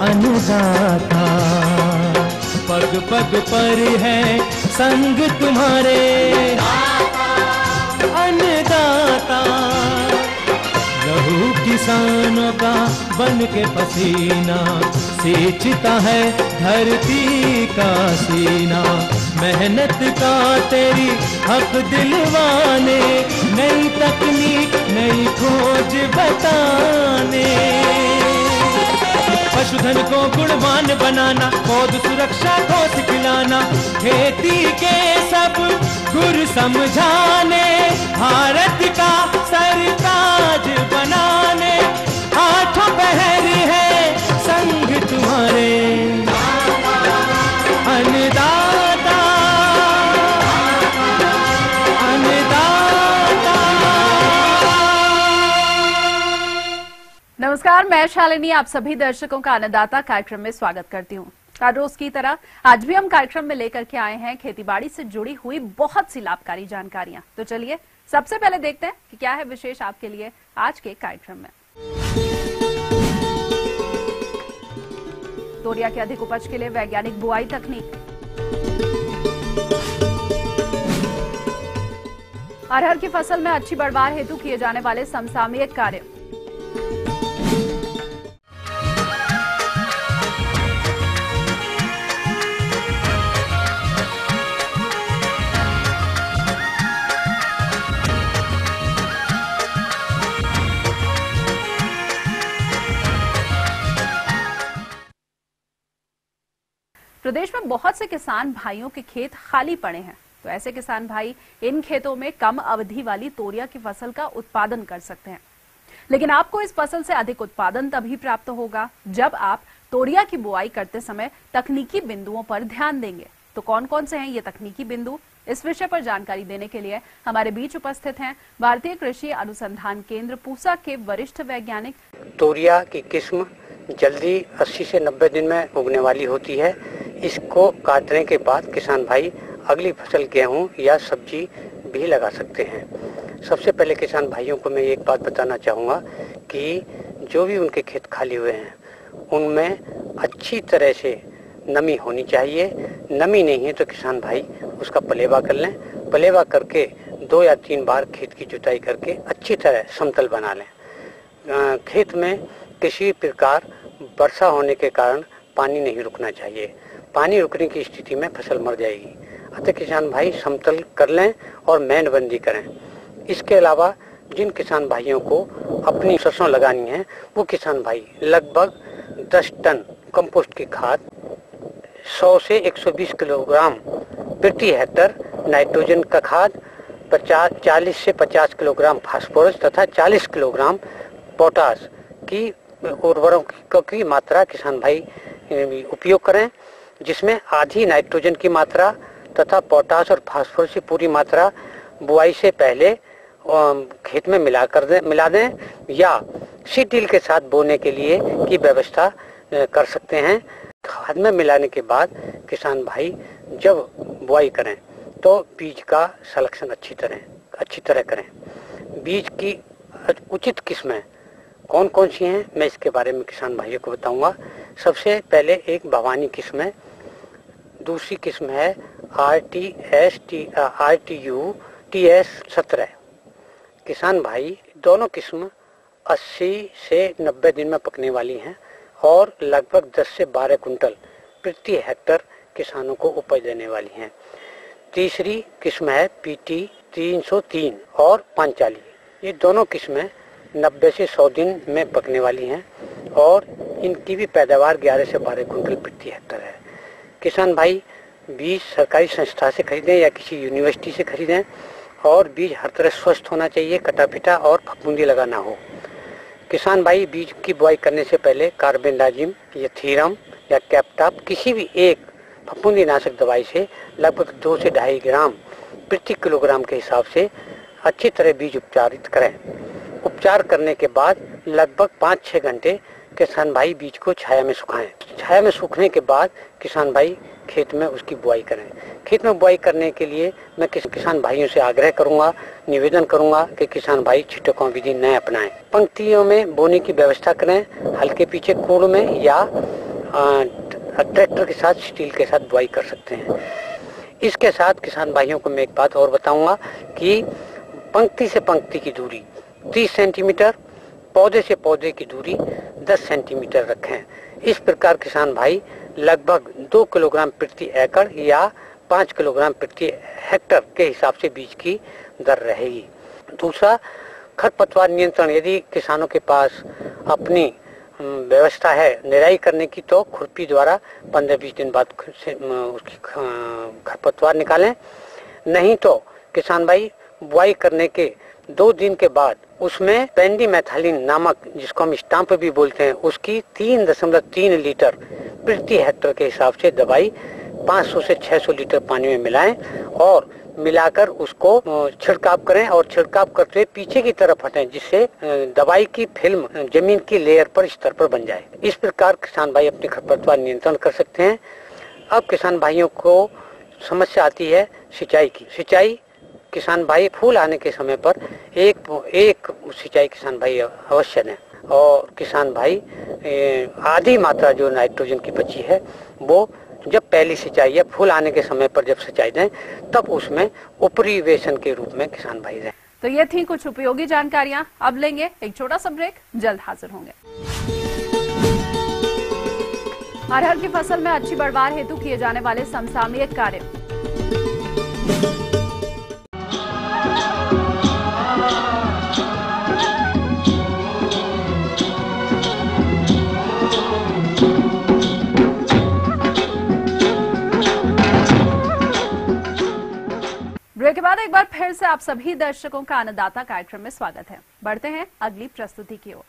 अन्नदाता। पग पग पर है संग तुम्हारे अन्नदाता। लहू किसानों का बन के पसीना सींचता है धरती का सीना। मेहनत का तेरी हक दिलवाने, नई तकनीक नई खोज बताने। पशुधन को गुणवान बनाना, पौध सुरक्षा को सिखलाना, खेती के सब गुर समझाने, भारत का सरताज बनाने। आठों पहर है संग तुम्हारे अन्नदाता अन्नदाता। नमस्कार, मैं शालिनी आप सभी दर्शकों का अन्नदाता कार्यक्रम में स्वागत करती हूँ। हर रोज की तरह आज भी हम कार्यक्रम में लेकर के आए हैं खेतीबाड़ी से जुड़ी हुई बहुत सी लाभकारी जानकारियां। तो चलिए सबसे पहले देखते हैं कि क्या है विशेष आपके लिए आज के कार्यक्रम में। तोरिया की अधिक उपज के लिए वैज्ञानिक बुआई तकनीक। अरहर की फसल में अच्छी पैदावार हेतु किए जाने वाले समसामयिक कार्य। प्रदेश में बहुत से किसान भाइयों के खेत खाली पड़े हैं, तो ऐसे किसान भाई इन खेतों में कम अवधि वाली तोरिया की फसल का उत्पादन कर सकते हैं। लेकिन आपको इस फसल से अधिक उत्पादन तभी प्राप्त होगा जब आप तोरिया की बुआई करते समय तकनीकी बिंदुओं पर ध्यान देंगे। तो कौन कौन से हैं ये तकनीकी बिंदु, इस विषय पर जानकारी देने के लिए हमारे बीच उपस्थित हैं भारतीय कृषि अनुसंधान केंद्र पूसा के वरिष्ठ वैज्ञानिक। तोरिया की किस्म जल्दी 80 से 90 दिन में उगने वाली होती है। इसको काटने के बाद किसान भाई अगली फसल गेहूं या सब्जी भी लगा सकते हैं। सबसे पहले किसान भाइयों को मैं एक बात बताना चाहूँगा कि जो भी उनके खेत खाली हुए हैं उनमें अच्छी तरह से नमी होनी चाहिए। नमी नहीं है तो किसान भाई उसका पलेवा कर लें। पलेवा करके 2 या 3 बार खेत की जुताई करके अच्छी तरह समतल बना लें। खेत में किसी प्रकार वर्षा होने के कारण पानी नहीं रुकना चाहिए। पानी रुकने की स्थिति में फसल मर जाएगी। अतः किसान भाई समतल कर लें और मेड़बंदी करें। इसके अलावा जिन किसान भाइयों को अपनी सरसों लगानी है वो किसान भाई लगभग 10 टन कंपोस्ट की खाद, 100 से 120 किलोग्राम प्रति हेक्टर नाइट्रोजन का खाद, 40 से 50 किलोग्राम फास्फोरस तथा 40 किलोग्राम पोटास की उर्वरकों की मात्रा किसान भाई उपयोग करें, जिसमें आधी नाइट्रोजन की मात्रा तथा पोटास और फास्फोरस की पूरी मात्रा बुआई से पहले खेत में मिला दें या सीड ड्रिल के साथ बोने के लिए की व्यवस्था कर सकते हैं। खाद में मिलाने के बाद किसान भाई जब बुआई करें तो बीज का सिलेक्शन अच्छी तरह करें। बीज की उचित किस्में कौन कौन सी हैं मैं इसके बारे में किसान भाइयों को बताऊंगा। सबसे पहले एक भवानी किस्म है, दूसरी किस्म है RTU TS 17। किसान भाई दोनों किस्म 80 से 90 दिन में पकने वाली हैं और लगभग 10 से 12 कुंटल प्रति हेक्टर किसानों को उपज देने वाली हैं। तीसरी किस्म है PT 303 और पांचाली। ये दोनों किस्में 90 से 100 दिन में पकने वाली हैं और इनकी भी पैदावार 11 से 12 कुंटल प्रति हेक्टर है। किसान भाई बीज सरकारी संस्था से खरीदें या किसी यूनिवर्सिटी से खरीदें और बीज हर तरह स्वस्थ होना चाहिए, कटा पिटा और फफूंदी लगा ना हो। किसान भाई बीज की बुआई करने से पहले कार्बेंडाजिम या थीरम या कैप्टाप किसी भी एक फफूंदी नाशक दवाई से लगभग 2 से 2.5 ग्राम प्रति किलोग्राम के हिसाब से अच्छी तरह बीज उपचारित करें। उपचार करने के बाद लगभग 5-6 घंटे किसान भाई बीज को छाया में सुखाएं। छाया में सूखने के बाद किसान भाई खेत में उसकी बुआई करें। खेत में बुआई करने के लिए मैं किसान भाइयों से आग्रह करूंगा, निवेदन करूंगा कि किसान भाई छिटकाव विधि न अपनाएं। पंक्तियों में बोने की व्यवस्था करें, हल्के पीछे कोड़ में या ट्रैक्टर के साथ, स्टील के साथ बुआई कर सकते हैं। इसके साथ किसान भाइयों को मैं एक बात और बताऊंगा कि पंक्ति से पंक्ति की दूरी 30 सेंटीमीटर, पौधे से पौधे की दूरी 10 सेंटीमीटर रखें। इस प्रकार किसान भाई लगभग 2 किलोग्राम प्रति एकड़ या 5 किलोग्राम प्रति हेक्टर के हिसाब से बीज की दर रहेगी। दूसरा, खरपतवार नियंत्रण। यदि किसानों के पास अपनी व्यवस्था है निराई करने की, तो खुरपी द्वारा 15-20 दिन बाद उसकी खरपतवार निकालें। नहीं तो किसान भाई बुआई करने के 2 दिन के बाद उसमें पेंडिमेथालिन नामक, जिसको हम स्टाम्प भी बोलते हैं, उसकी 3.3 लीटर प्रति हेक्टर के हिसाब से दवाई 500 से 600 लीटर पानी में मिलाएं और मिलाकर उसको छिड़काव करें और छिड़काव करते हुए पीछे की तरफ हटें, जिससे दवाई की फिल्म जमीन की लेयर पर, स्तर पर बन जाए। इस प्रकार किसान भाई अपने खरपतवार नियंत्रण कर सकते हैं। अब किसान भाइयों को समस्या आती है सिंचाई की। सिंचाई किसान भाई फूल आने के समय पर एक सिंचाई किसान भाई अवश्य दें और किसान भाई आधी मात्रा जो नाइट्रोजन की बची है वो जब पहली सिंचाई या फूल आने के समय पर जब सिंचाई दें तब उसमें उपरिवेशन के रूप में किसान भाई दें। तो ये थी कुछ उपयोगी जानकारियां। अब लेंगे एक छोटा सा ब्रेक, जल्द हाजिर होंगे। अरहर की फसल में अच्छी पैदावार हेतु किए जाने वाले समसामयिक कार्य। ब्रेक के बाद एक बार फिर से आप सभी दर्शकों का अन्नदाता कार्यक्रम में स्वागत है। बढ़ते हैं अगली प्रस्तुति की ओर।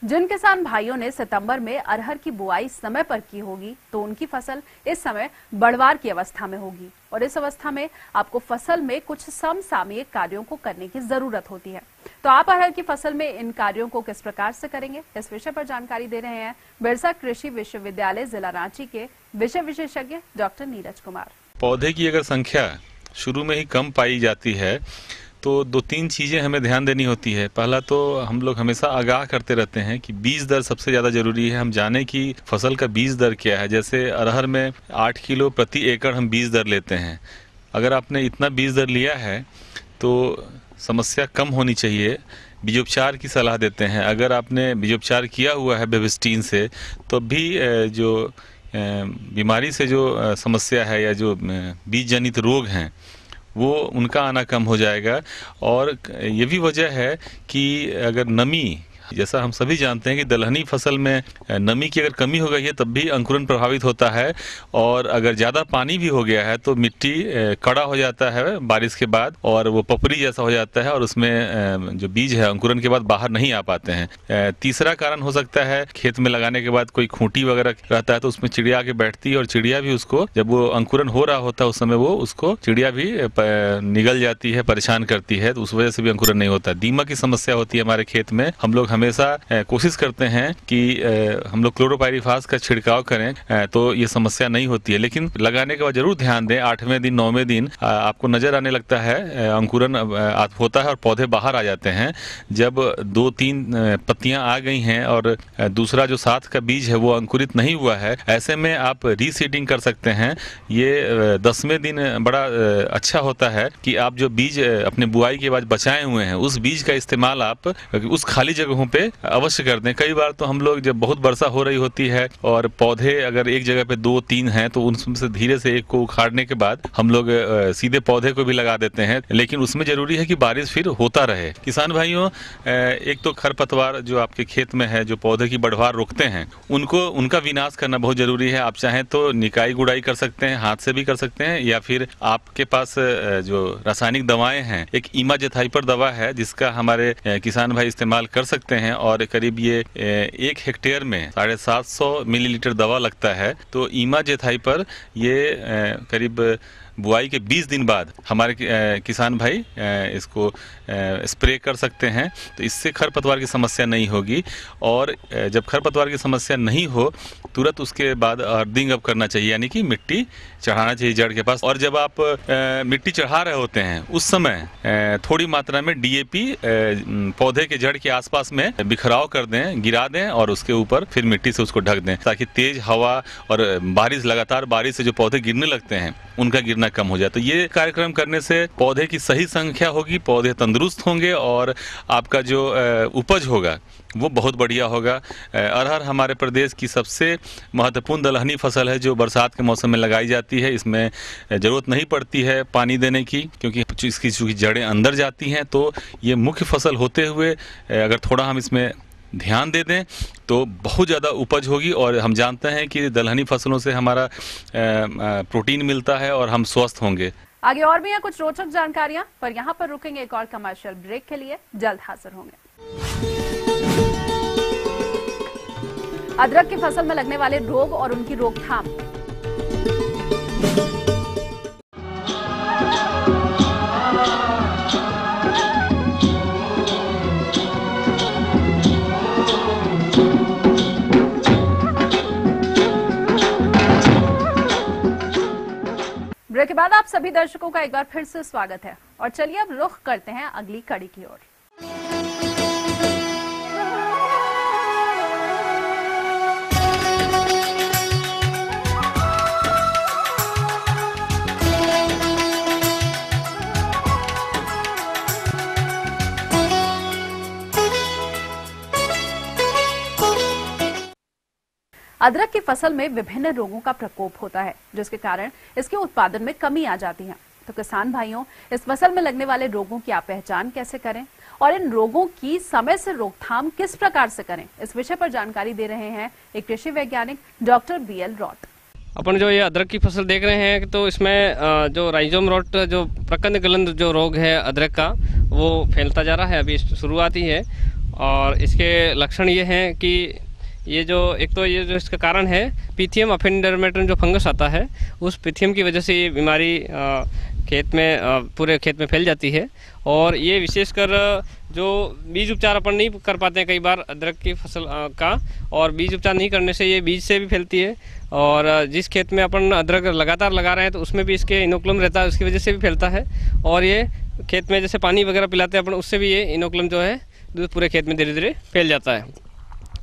जिन किसान भाइयों ने सितंबर में अरहर की बुआई समय पर की होगी तो उनकी फसल इस समय बढ़वार की अवस्था में होगी और इस अवस्था में आपको फसल में कुछ समसामयिक कार्यों को करने की जरूरत होती है। तो आप अरहर की फसल में इन कार्यों को किस प्रकार से करेंगे, इस विषय पर जानकारी दे रहे हैं बिरसा कृषि विश्वविद्यालय जिला रांची के विषय विशेषज्ञ डॉक्टर नीरज कुमार। पौधे की अगर संख्या शुरू में ही कम पाई जाती है तो 2-3 चीज़ें हमें ध्यान देनी होती है। पहला तो हम लोग हमेशा आगाह करते रहते हैं कि बीज दर सबसे ज़्यादा ज़रूरी है। हम जाने कि फसल का बीज दर क्या है। जैसे अरहर में 8 किलो प्रति एकड़ हम बीज दर लेते हैं। अगर आपने इतना बीज दर लिया है तो समस्या कम होनी चाहिए। बीजोपचार की सलाह देते हैं। अगर आपने बीजोपचार किया हुआ है बेविस्टीन से तो भी जो बीमारी से जो समस्या है या जो बीज जनित रोग हैं वो उनका आना कम हो जाएगा। और ये भी वजह है कि अगर नमी, जैसा हम सभी जानते हैं कि दलहनी फसल में नमी की अगर कमी हो गई है तब भी अंकुरन प्रभावित होता है और अगर ज़्यादा पानी भी हो गया है तो मिट्टी कड़ा हो जाता है बारिश के बाद और वो पपड़ी जैसा हो जाता है और उसमें जो बीज है अंकुरन के बाद बाहर नहीं आ पाते हैं। तीसरा कारण हो सकता है खेत में लगाने के बाद कोई खूंटी वगैरह रहता है तो उसमें चिड़िया आके बैठती है और चिड़िया भी उसको, जब वो अंकुरन हो रहा होता है उस समय वो उसको चिड़िया भी निगल जाती है, परेशान करती है, तो उस वजह से भी अंकुरन नहीं होता। दीमक की समस्या होती है हमारे खेत में। हम लोग हमेशा कोशिश करते हैं कि हम लोग क्लोरोपाइरीफास का छिड़काव करें तो ये समस्या नहीं होती है, लेकिन लगाने के बाद जरूर ध्यान दें। 8वें दिन 9वें दिन आपको नजर आने लगता है अंकुरन होता है और पौधे बाहर आ जाते हैं। जब 2-3 पत्तियां आ गई हैं और दूसरा जो साथ का बीज है वो अंकुरित नहीं हुआ है, ऐसे में आप रीसीडिंग कर सकते हैं। ये 10वें दिन बड़ा अच्छा होता है कि आप जो बीज अपने बुआई के बाद बचाए हुए हैं उस बीज का इस्तेमाल आप उस खाली जगहों पे अवश्य कर दें। कई बार तो हम लोग जब बहुत वर्षा हो रही होती है और पौधे अगर एक जगह पे 2-3 हैं तो उनमें से धीरे से एक को उखाड़ने के बाद हम लोग सीधे पौधे को भी लगा देते हैं, लेकिन उसमें जरूरी है कि बारिश फिर होता रहे। किसान भाइयों, एक तो खरपतवार जो आपके खेत में है जो पौधे की बढ़वार रोकते हैं उनका विनाश करना बहुत जरूरी है। आप चाहें तो निकाई गुड़ाई कर सकते हैं, हाथ से भी कर सकते हैं, या फिर आपके पास जो रासायनिक दवाएं हैं, एक इमाजेथाइपर दवा है जिसका हमारे किसान भाई इस्तेमाल कर सकते हैं और करीब ये 1 हेक्टेयर में 750 मिलीलीटर दवा लगता है। तो इमाजेथाइपर ये करीब बुआई के 20 दिन बाद हमारे किसान भाई इसको स्प्रे कर सकते हैं। तो इससे खरपतवार की समस्या नहीं होगी, और जब खरपतवार की समस्या नहीं हो तुरंत उसके बाद अर्थिंग अप करना चाहिए, यानी कि मिट्टी चढ़ाना चाहिए जड़ के पास। और जब आप मिट्टी चढ़ा रहे होते हैं उस समय थोड़ी मात्रा में डीएपी पौधे के जड़ के आसपास में बिखराव कर दें, गिरा दें, और उसके ऊपर फिर मिट्टी से उसको ढक दें, ताकि तेज हवा और बारिश, लगातार बारिश से जो पौधे गिरने लगते हैं उनका गिरना कम हो जाए। तो ये कार्यक्रम करने से पौधे की सही संख्या होगी, पौधे तंदुरुस्त होंगे, और आपका जो उपज होगा वो बहुत बढ़िया होगा। अरहर हमारे प्रदेश की सबसे महत्वपूर्ण दलहनी फसल है जो बरसात के मौसम में लगाई जाती है। इसमें ज़रूरत नहीं पड़ती है पानी देने की, क्योंकि इसकी चूँकि जड़ें अंदर जाती हैं। तो ये मुख्य फसल होते हुए अगर थोड़ा हम इसमें ध्यान दे दें तो बहुत ज़्यादा उपज होगी। और हम जानते हैं कि दलहनी फसलों से हमारा प्रोटीन मिलता है और हम स्वस्थ होंगे। आगे और भी हैं कुछ रोचक जानकारियां, पर यहाँ पर रुकेंगे एक और कमर्शियल ब्रेक के लिए, जल्द हाजिर होंगे। अदरक की फसल में लगने वाले रोग और उनकी रोकथाम। ब्रेक के बाद आप सभी दर्शकों का एक बार फिर से स्वागत है, और चलिए अब रुख करते हैं अगली कड़ी की ओर। अदरक की फसल में विभिन्न रोगों का प्रकोप होता है, जिसके कारण इसके उत्पादन में कमी आ जाती है। तो किसान भाइयों, इस फसल में लगने वाले रोगों की आप पहचान कैसे करें और इन रोगों की समय से रोकथाम किस प्रकार से करें, इस विषय पर जानकारी दे रहे हैं एक कृषि वैज्ञानिक डॉक्टर BL रॉट। अपन जो ये अदरक की फसल देख रहे हैं तो इसमें जो राइजोम रॉट जो प्रकंद गलन जो रोग है अदरक का, वो फैलता जा रहा है, अभी शुरुआत ही है। और इसके लक्षण ये हैं कि ये जो एक तो ये जो इसका कारण है पिथियम अफिनडर्मेटन जो फंगस आता है, उस पिथियम की वजह से ये बीमारी खेत में पूरे खेत में फैल जाती है। और ये विशेषकर जो बीज उपचार अपन नहीं कर पाते हैं कई बार अदरक की फसल का, और बीज उपचार नहीं करने से ये बीज से भी फैलती है। और जिस खेत में अपन अदरक लगातार लगा रहे हैं तो उसमें भी इसके इनोकुलम रहता है, उसकी वजह से भी फैलता है। और ये खेत में जैसे पानी वगैरह पिलाते हैं अपन, उससे भी ये इनोकुलम जो है पूरे खेत में धीरे धीरे फैल जाता है।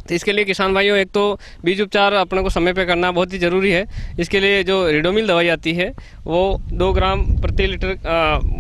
तो इसके लिए किसान भाइयों, एक तो बीज उपचार अपने को समय पे करना बहुत ही ज़रूरी है। इसके लिए जो रिडोमिल दवाई आती है वो 2 ग्राम प्रति लीटर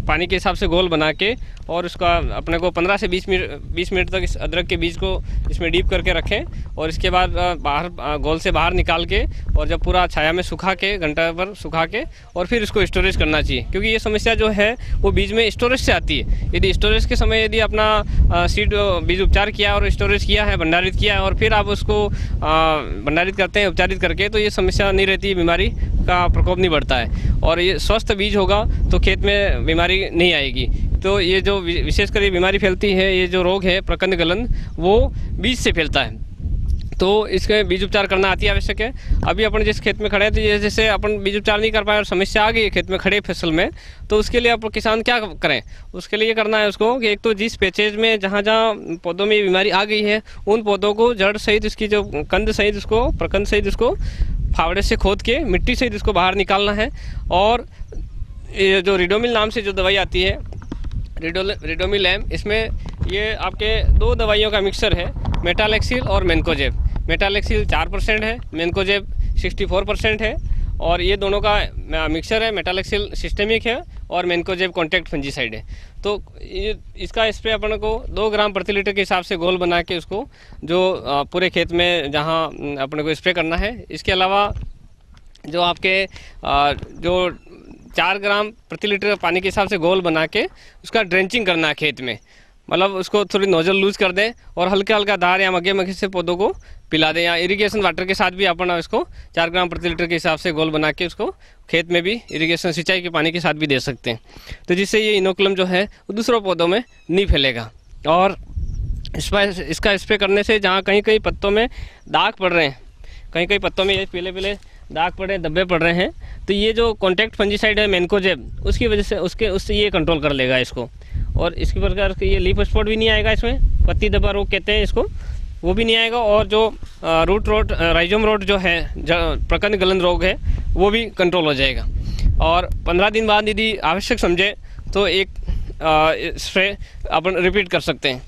पानी के हिसाब से घोल बना के, और उसका अपने को 15 से 20 मिनट तक इस अदरक के बीज को इसमें डीप करके रखें। और इसके बाद बाहर घोल से बाहर निकाल के, और जब पूरा छाया में सुखा के, घंटा भर सुखा के, और फिर इसको स्टोरेज करना चाहिए। क्योंकि ये समस्या जो है वो बीज में स्टोरेज से आती है। यदि स्टोरेज के समय यदि अपना सीड बीज उपचार किया और स्टोरेज किया है, भंडारित किया है, और फिर आप उसको भंडारित करते हैं उपचारित करके, तो ये समस्या नहीं रहती, बीमारी का प्रकोप नहीं बढ़ता है। और ये स्वस्थ बीज होगा तो खेत में बीमारी नहीं आएगी। तो ये जो विशेषकर ये बीमारी फैलती है, ये जो रोग है प्रकंद गलन, वो बीज से फैलता है। तो इसके बीज उपचार करना अति आवश्यक है। अभी अपन जिस खेत में खड़े हैं, तो ये जैसे अपन बीज उपचार नहीं कर पाए और समस्या आ गई है खेत में खड़े फसल में, तो उसके लिए आप किसान क्या करें? उसके लिए करना है उसको कि एक तो जिस पैचेज में जहाँ पौधों में बीमारी आ गई है, उन पौधों को जड़ सहित, इसकी जो कंद सहित, उसको प्रकंद सहित उसको फावड़े से खोद के मिट्टी सहित उसको बाहर निकालना है। और ये जो रिडोमिल नाम से जो दवाई आती है, रिडोमिल एम, इसमें ये आपके 2 दवाइयों का मिक्सचर है, मेटालेक्सिल और मेनकोजेब। मेटालेक्सिल 4% है, मेनकोजेब 64% है। और ये दोनों का मिक्सचर है। मेटालेक्सिल सिस्टेमिक है और मेनकोजेब कॉन्टैक्ट फंजीसाइड है। तो ये इसका स्प्रे अपन को 2 ग्राम प्रति लीटर के हिसाब से घोल बना के उसको जो पूरे खेत में जहाँ अपने को स्प्रे करना है। इसके अलावा जो आपके जो 4 ग्राम प्रति लीटर पानी के हिसाब से घोल बना के उसका ड्रेंचिंग करना है खेत में। मतलब उसको थोड़ी नोजल लूज कर दें और हल्का हल्का धार या मगे से पौधों को पिला दें, या इरिगेशन वाटर के साथ भी अपन इसको 4 ग्राम प्रति लीटर के हिसाब से घोल बना के उसको खेत में भी इरिगेशन सिंचाई के पानी के साथ भी दे सकते हैं। तो जिससे ये इनोकुलम जो है वो दूसरों पौधों में नहीं फैलेगा। और इसका स्प्रे करने से जहाँ कहीं कहीं पत्तों में दाग पड़ रहे हैं, कहीं कहीं पत्तों में ये पीले पीले दाग पड़ रहे हैं, धब्बे पड़ रहे हैं, तो ये जो कॉन्टैक्ट फंजीसाइड है मैनकोजेब, उसकी वजह से उससे ये कंट्रोल कर लेगा इसको। और इसके प्रकार ये लीफ स्पॉट भी नहीं आएगा, इसमें पत्ती धब्बा रोग कहते हैं इसको, वो भी नहीं आएगा। और जो रूट रोट राइजोम रोट जो है, प्रकंद गलन रोग है, वो भी कंट्रोल हो जाएगा। और 15 दिन बाद यदि आवश्यक समझे तो एक स्प्रे अपन रिपीट कर सकते हैं।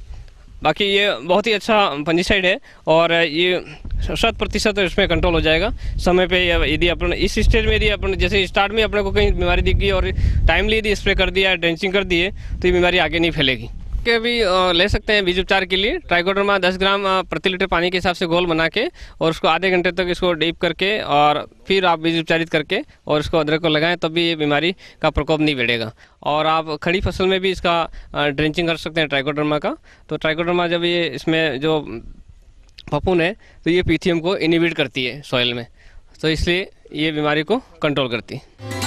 बाकी ये बहुत ही अच्छा फंजीसाइड है और ये 100% इसमें कंट्रोल हो जाएगा समय पे। यदि अपन इस स्टेज में, यदि अपन जैसे स्टार्ट में अपने को कहीं बीमारी दिख गई और टाइमली यदि स्प्रे कर दिया, ड्रेंचिंग कर दिए, तो ये बीमारी आगे नहीं फैलेगी। के भी ले सकते हैं बीज उपचार के लिए। ट्राइकोडर्मा 10 ग्राम प्रति लीटर पानी के हिसाब से घोल बना के और उसको आधे घंटे तक इसको डीप करके और फिर आप बीज उपचारित करके और इसको अदरक को लगाएं, तब भी ये बीमारी का प्रकोप नहीं बढ़ेगा। और आप खड़ी फसल में भी इसका ड्रेंचिंग कर सकते हैं ट्राइकोडर्मा का। तो ट्राइकोडर्मा जब ये इसमें जो फफूंद है तो ये पीथियम को इनहिबिट करती है सॉइल में, तो इसलिए ये बीमारी को कंट्रोल करती है।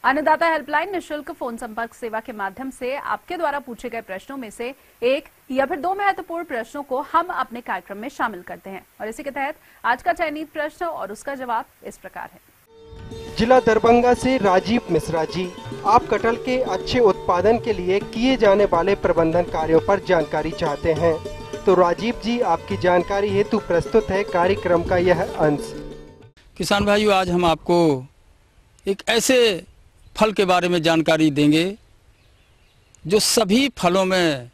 अन्नदाता हेल्पलाइन निःशुल्क फोन संपर्क सेवा के माध्यम से आपके द्वारा पूछे गए प्रश्नों में से एक या फिर 2 महत्वपूर्ण प्रश्नों को हम अपने कार्यक्रम में शामिल करते हैं और इसी के तहत आज का चयनित प्रश्न और उसका जवाब इस प्रकार है। जिला दरभंगा से राजीव मिश्रा जी, आप कटहल के अच्छे उत्पादन के लिए किए जाने वाले प्रबंधन कार्यों पर जानकारी चाहते हैं। तो राजीव जी, आपकी जानकारी हेतु प्रस्तुत है कार्यक्रम का यह अंश। किसान भाइयों, आज हम आपको एक ऐसे फल के बारे में जानकारी देंगे जो सभी फलों में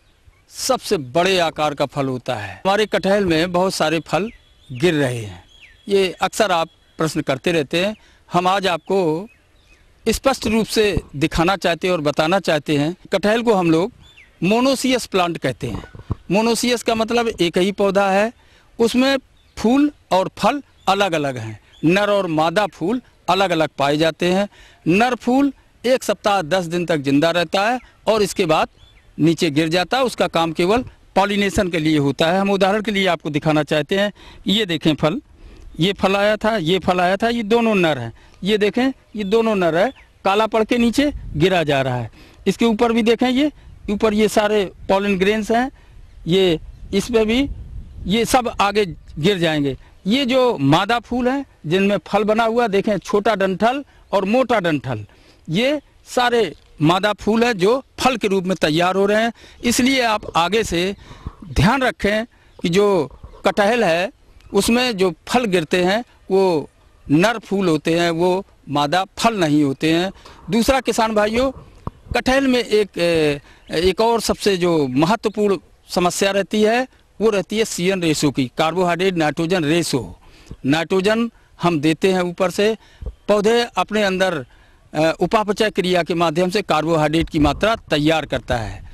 सबसे बड़े आकार का फल होता है। हमारे कटहल में बहुत सारे फल गिर रहे हैं, ये अक्सर आप प्रश्न करते रहते हैं। हम आज आपको स्पष्ट रूप से दिखाना चाहते हैं और बताना चाहते हैं। कटहल को हम लोग मोनोसियस प्लांट कहते हैं। मोनोसियस का मतलब एक ही पौधा है, उसमें फूल और फल अलग अलग हैं। नर और मादा फूल अलग अलग पाए जाते हैं। नर फूल 1 सप्ताह 10 दिन तक जिंदा रहता है और इसके बाद नीचे गिर जाता है। उसका काम केवल पॉलिनेशन के लिए होता है। हम उदाहरण के लिए आपको दिखाना चाहते हैं। ये देखें फल, ये फल आया था, ये फल आया था, ये दोनों नर हैं। ये देखें, ये दोनों नर है, काला पड़ के नीचे गिरा जा रहा है। इसके ऊपर भी देखें, ये ऊपर ये सारे पॉलन ग्रेन्स हैं, ये इसमें भी ये सब आगे गिर जाएंगे। ये जो मादा फूल हैं जिनमें फल बना हुआ, देखें छोटा डंठल और मोटा डंठल, ये सारे मादा फूल है जो फल के रूप में तैयार हो रहे हैं। इसलिए आप आगे से ध्यान रखें कि जो कटहल है उसमें जो फल गिरते हैं वो नर फूल होते हैं, वो मादा फल नहीं होते हैं। दूसरा किसान भाइयों, कटहल में एक और सबसे जो महत्वपूर्ण समस्या रहती है वो रहती है CN रेशो की, कार्बोहाइड्रेट नाइट्रोजन रेशो। नाइट्रोजन हम देते हैं ऊपर से, पौधे अपने अंदर उपापचय क्रिया के माध्यम से कार्बोहाइड्रेट की मात्रा तैयार करता है।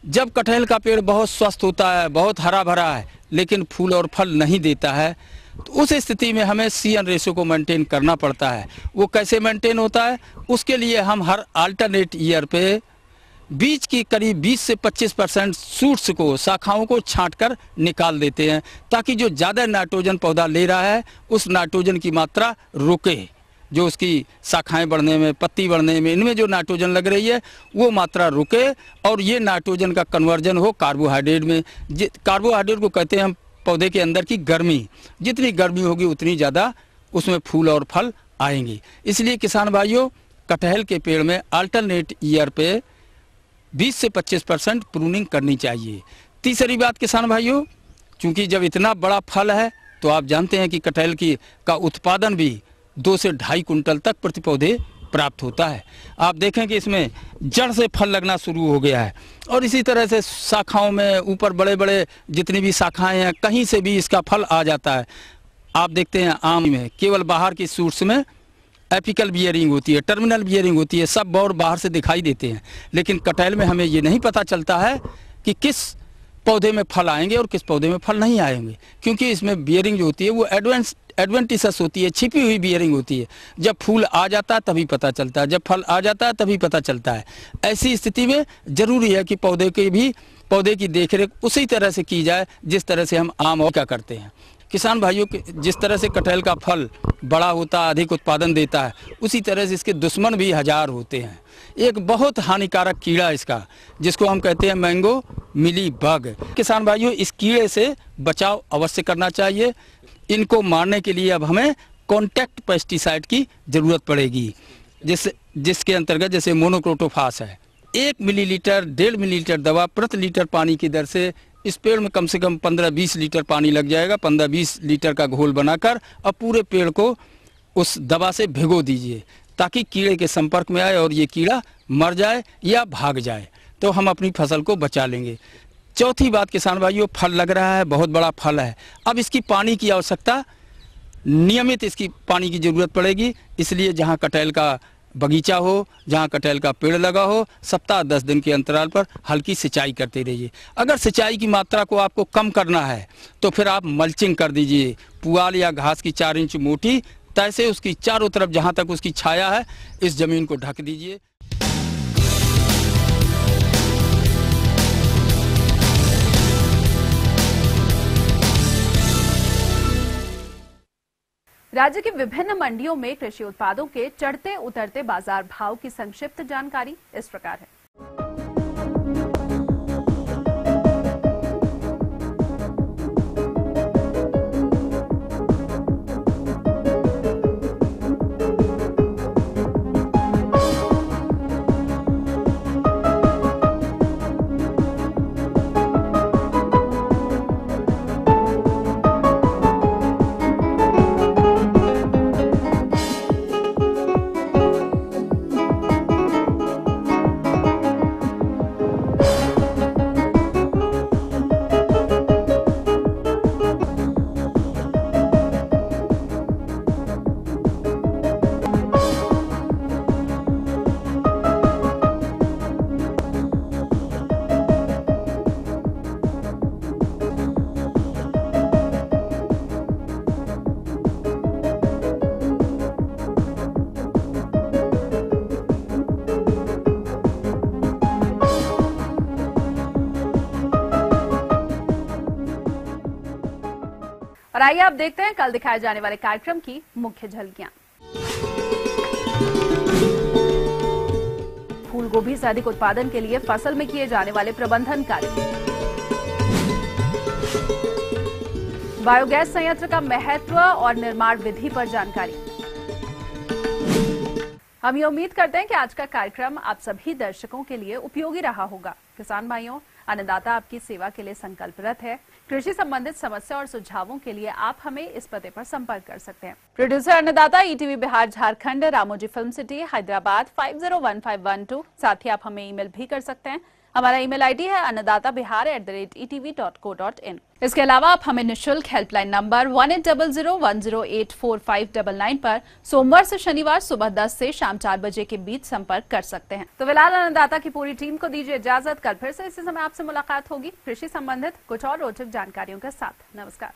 जब कटहल का पेड़ बहुत स्वस्थ होता है, बहुत हरा भरा है, लेकिन फूल और फल नहीं देता है, तो उस स्थिति में हमें CN रेशो को मेंटेन करना पड़ता है। वो कैसे मेंटेन होता है? उसके लिए हम हर अल्टरनेट ईयर पे बीज की करीब 20 से 25% शूट्स को, शाखाओं को छांटकर निकाल देते हैं, ताकि जो ज़्यादा नाइट्रोजन पौधा ले रहा है उस नाइट्रोजन की मात्रा रुके। जो उसकी शाखाएं बढ़ने में, पत्ती बढ़ने में, इनमें जो नाइट्रोजन लग रही है वो मात्रा रुके और ये नाइट्रोजन का कन्वर्जन हो कार्बोहाइड्रेट में। कार्बोहाइड्रेट को कहते हैं हम पौधे के अंदर की गर्मी। जितनी गर्मी होगी उतनी ज़्यादा उसमें फूल और फल आएंगे। इसलिए किसान भाइयों, कटहल के पेड़ में अल्टरनेट ईयर पे 20 से 25% प्रूनिंग करनी चाहिए। तीसरी बात किसान भाइयों, चूंकि जब इतना बड़ा फल है तो आप जानते हैं कि कटहल का उत्पादन भी 2 से 2.5 कुंटल तक प्रति पौधे प्राप्त होता है। आप देखें कि इसमें जड़ से फल लगना शुरू हो गया है और इसी तरह से शाखाओं में ऊपर बड़े बड़े जितनी भी शाखाएं हैं, कहीं से भी इसका फल आ जाता है। आप देखते हैं आम में केवल बाहर की सूट्स में एपिकल बियरिंग होती है, टर्मिनल बियरिंग होती है, सब और बाहर से दिखाई देते हैं। लेकिन कटहल में हमें ये नहीं पता चलता है कि किस पौधे में फल आएंगे और किस पौधे में फल नहीं आएंगे, क्योंकि इसमें बियरिंग जो होती है वो एडवेंटिसस होती है, छिपी हुई बियरिंग होती है। जब फूल आ जाता है तभी पता चलता है, जब फल आ जाता है तभी पता चलता है। ऐसी स्थिति में जरूरी है कि पौधे की देखरेख उसी तरह से की जाए जिस तरह से हम आम और क्या करते हैं। किसान भाइयों के जिस तरह से कटहल का फल बड़ा होता है, अधिक उत्पादन देता है, उसी तरह से इसके दुश्मन भी हजार होते हैं। एक बहुत हानिकारक कीड़ा इसका, जिसको हम कहते हैं मैंगो मिली बग। किसान भाइयों, इस कीड़े से बचाव अवश्य करना चाहिए। इनको मारने के लिए अब हमें कॉन्टैक्ट पेस्टिसाइड की ज़रूरत पड़ेगी, जिसके अंतर्गत जैसे मोनोक्रोटोफास है। 1 मिलीलीटर 1.5 मिलीलीटर दवा प्रति लीटर पानी की दर से इस पेड़ में कम से कम 15-20 लीटर पानी लग जाएगा। 15-20 लीटर का घोल बनाकर अब पूरे पेड़ को उस दवा से भिगो दीजिए, ताकि कीड़े के संपर्क में आए और ये कीड़ा मर जाए या भाग जाए, तो हम अपनी फसल को बचा लेंगे। चौथी बात किसान भाइयों, फल लग रहा है, बहुत बड़ा फल है। अब इसकी पानी की आवश्यकता, नियमित इसकी पानी की ज़रूरत पड़ेगी। इसलिए जहाँ कटहल का बगीचा हो, जहाँ कटहल का पेड़ लगा हो, सप्ताह 10 दिन के अंतराल पर हल्की सिंचाई करते रहिए। अगर सिंचाई की मात्रा को आपको कम करना है तो फिर आप मल्चिंग कर दीजिए। पुआल या घास की 4 इंच मोटी तय से उसकी चारों तरफ जहाँ तक उसकी छाया है, इस जमीन को ढक दीजिए। राज्य की विभिन्न मंडियों में कृषि उत्पादों के चढ़ते उतरते बाजार भाव की संक्षिप्त जानकारी इस प्रकार है। और आइए आप देखते हैं कल दिखाए जाने वाले कार्यक्रम की मुख्य झलकियां। फूल गोभी से अधिक उत्पादन के लिए फसल में किए जाने वाले प्रबंधन कार्य, बायोगैस संयंत्र का महत्व और निर्माण विधि पर जानकारी। हम ये उम्मीद करते हैं कि आज का कार्यक्रम आप सभी दर्शकों के लिए उपयोगी रहा होगा। किसान भाइयों, अन्नदाता आपकी सेवा के लिए संकल्परत है। कृषि संबंधित समस्या और सुझावों के लिए आप हमें इस पते पर संपर्क कर सकते हैं। प्रोड्यूसर अन्नदाता, ETV Bihar Jharkhand, Ramoji film city, Hyderabad 501512। साथ ही आप हमें ईमेल भी कर सकते हैं। हमारा ईमेल आईडी है annadatabihar@etv.co.in। इसके अलावा आप हमें निःशुल्क हेल्पलाइन नंबर 180010845999 पर सोमवार से शनिवार सुबह 10 से शाम 4 बजे के बीच संपर्क कर सकते हैं। तो फिलहाल अन्नदाता की पूरी टीम को दीजिए इजाजत। कल फिर से इसी समय आपसे मुलाकात होगी कृषि संबंधित कुछ और रोचक जानकारियों के साथ। नमस्कार।